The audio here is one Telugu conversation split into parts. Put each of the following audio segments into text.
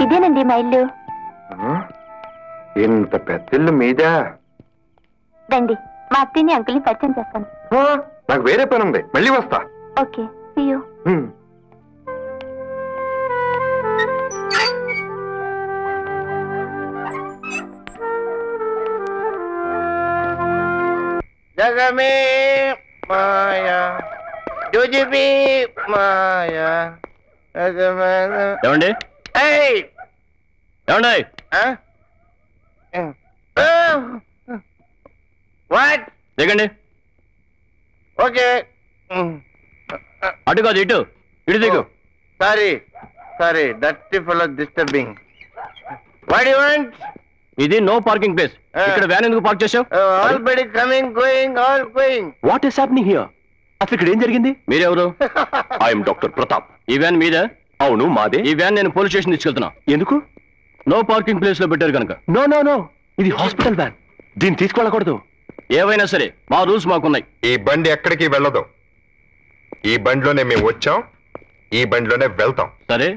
ఇదేనండి మా ఇల్లు. ఇంత పెద్ద ఇల్లు మీదా? రండి, మా అత్తని అంకుల్ని పరిచయం చేస్తాను. నాకు వేరే పని ఉంది, మళ్ళీ వస్తా. Okay, see you. జగమే మాయా జుజిబి మాయా. ఏమండి ఏమండి? వాట్? దిగండి. ఓకే, అటు కాదు ఇటు, ఇటు దిగు. Sorry sorry, dirty fellow disturbing. What you want? ఇది నో పార్కింగ్ ప్లేస్. ఇక్కడ వ్యాన్ ఎందుకు పార్క్ చేసావు? Already coming, going, all going. What is happening here? అసలు ఇక్కడ ఏం జరిగింది? మీరెవరు? I'm doctor Pratap. ఈ వ్యాన్ మీదే? అవును మాదే. ఈ వ్యాన్ నేను పోలీస్ స్టేషన్ తీసుకెళ్తున్నా. ఎందుకు? నో పార్కింగ్ ప్లేస్ లో పెట్టారు కనుక. నో నో నో, ఇది హాస్పిటల్ వ్యాన్, దీన్ని తీసుకెళ్ళకూడదు. ఏవైనా సరే మా రూల్స్ మాకున్నాయి. ఈ బండి ఎక్కడికి వెళ్ళదు. ఈ బండిలోనే మేము వచ్చాం, ఈ బండిలోనే వెళ్తాం. సరే,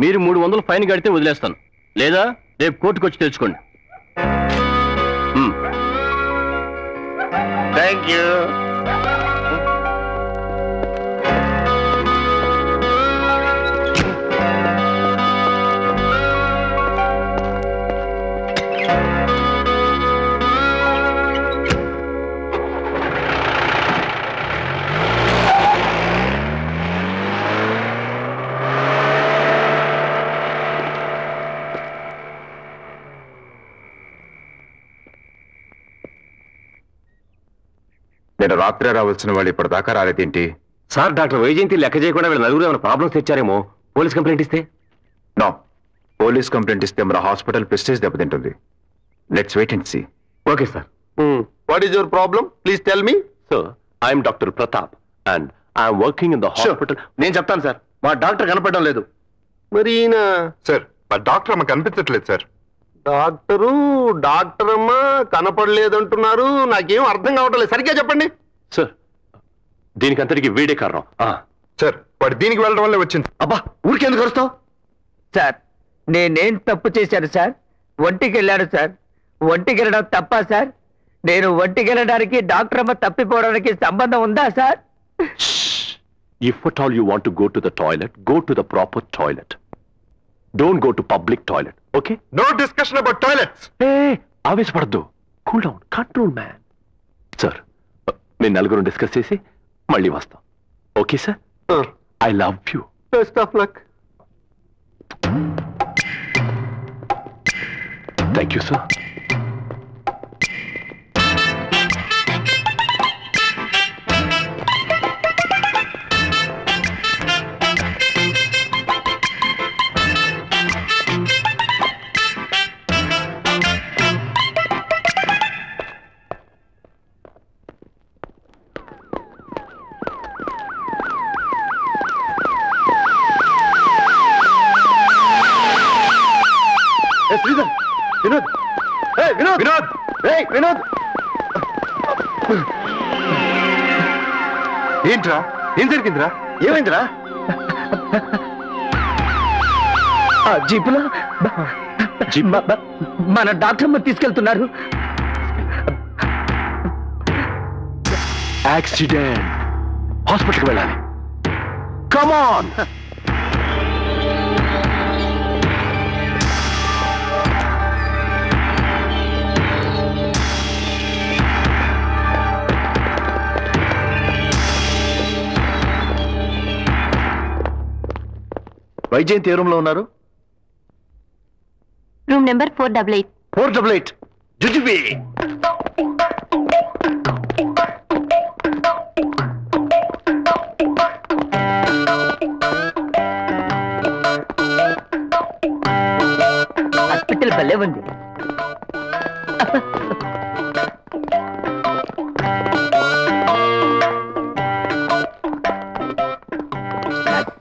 మీరు 300 ఫైన్ కడితే వదిలేస్తాను, లేదా రేపు కోర్టుకు వచ్చి తెచ్చుకోండి. Thank you. నేను రాత్రి రావాల్సిన వాళ్ళు ఇప్పటిదాకా రాలేదేంటి? సార్, డాక్టర్ వైజయంతి లెక్క చేయకుండా వీళ్ళ నలుగురు ఏమైనా ప్రాబ్లమ్స్ తెచ్చారేమో. పోలీస్ కంప్లైంట్ ఇస్తే? నో, పోలీస్ కంప్లైంట్ ఇస్తే మన హాస్పిటల్ ప్రెస్టేజ్ దెబ్బతింటుంది. Let's wait and see. Okay sir. What is your problem? Please tell me. Sir, I'm doctor Pratap and I'm working in the hospital. నేను చెప్తాను సార్, మా డాక్టర్ కనపడడం లేదు. మరి సార్, మా డాక్టర్ అమ్మ కనిపించట్లేదు సార్. డాక్టర్ అమ్మ కనపడలేదంటున్నారు, నాకేం అర్థం కావట్లేదు. సరిగ్గా చెప్పండి సార్. దీనికి అంతటికి వీడే కారణం. సార్, వాడు దీనికి వెళ్ళడం వల్లే వచ్చింది. అబ్బా, ఊరికెందుకు వస్తావు? సార్, నేనేం తప్పు చేశాను సార్? ఒంటికి వెళ్ళాడు సార్. ఒంటికి వెళ్ళడం తప్ప సార్? నేను ఒంటికి వెళ్ళడానికి డాక్టర్ అమ్మ తప్పిపోవడానికి సంబంధం ఉందా sir? If at all you want to go to the toilet, go to the proper toilet. Don't go to public toilet. Okay? No discussion about toilets. Hey, ఆవేశపడద్దు. Cool down. Control man. Sir, మేము నలుగురు డిస్కస్ చేసి మళ్ళీ వస్తాం. Okay sir? I love you. Best of luck. Thank you, sir. Vinod, Vinod, Vinod, Vinod. ఏంట్రా? ఏం జరిగిందిరా? ఏమైందిరా? జీపులో మన డాక్టర్ అమ్మ తీసుకెళ్తున్నారు. యాక్సిడెంట్. హాస్పిటల్కి వెళ్ళాలి. కమాన్. వైజయంతి ఏ రూమ్ లో ఉన్నారు? Room number 488. 488. జుజుబి. హాస్పిటల్ భలే ఉంది.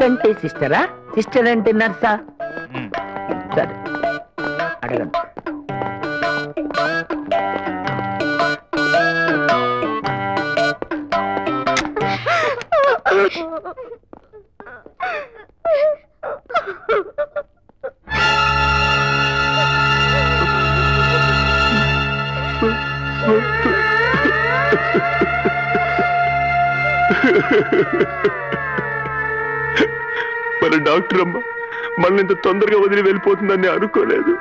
అంటే సిస్టరా? సిస్టర్ అంటే నర్సా? సరే, అడగండి. మన డాక్టర్ అమ్మ మనల్ని ఇంత తొందరగా వదిలి వెళ్ళిపోతుందని అనుకోలేదు.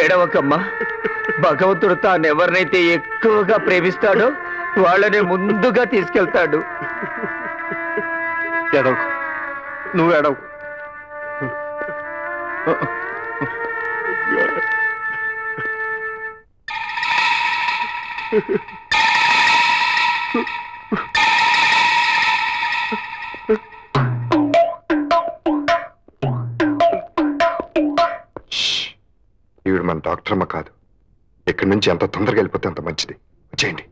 ఏడవకమ్మా, భగవంతుడు తాను ఎవరినైతే ఎక్కువగా ప్రేమిస్తాడో వాళ్ళనే ముందుగా తీసుకెళ్తాడు. ఏడవకు, నువ్వు ఏడవకు. ఈవిడ మన డాక్టర్ అమ్మ కాదు. ఇక్కడి నుంచి ఎంత తొందరగా వెళ్ళిపోతే అంత మంచిది. వచ్చేయండి.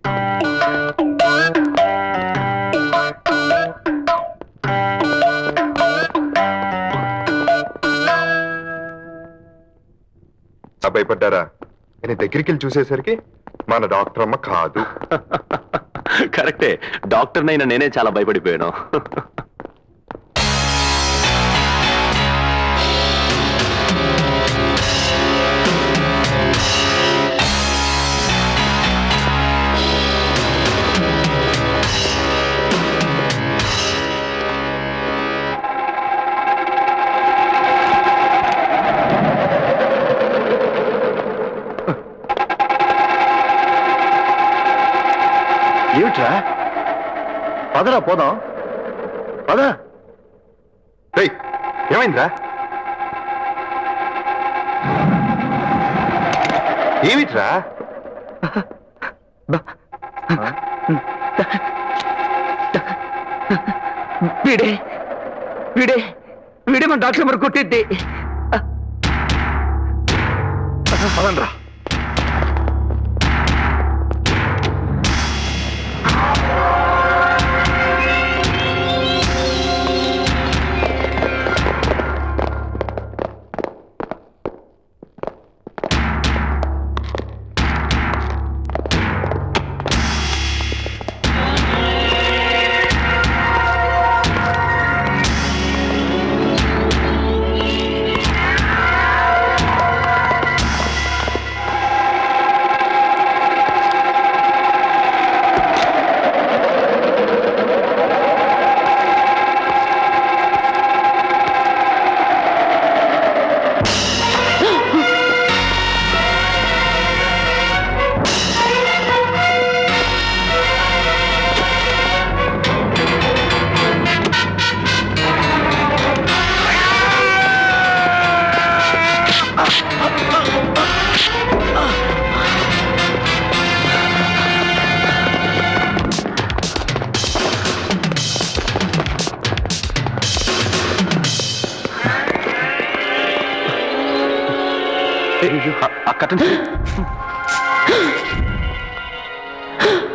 భయపడ్డారా? నేను దగ్గరికి వెళ్ళి చూసేసరికి మన డాక్టర్ అమ్మ కాదు. కరెక్టే, డాక్టర్ నైనా నేనే చాలా భయపడిపోయాను. ఏమిట్రా? పదరా పోదాం, పదా. ఏమైందిరా? ఏమిట్రా? వీడే వీడే వీడే మన డాక్టర్ మరి కొట్టిద్ది. పదండ్రా.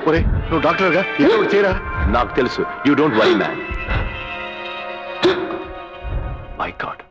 ఒరే, నువ్వు డాక్టర్గా చేయరా? నాకు తెలుసు. You don't worry man. My God,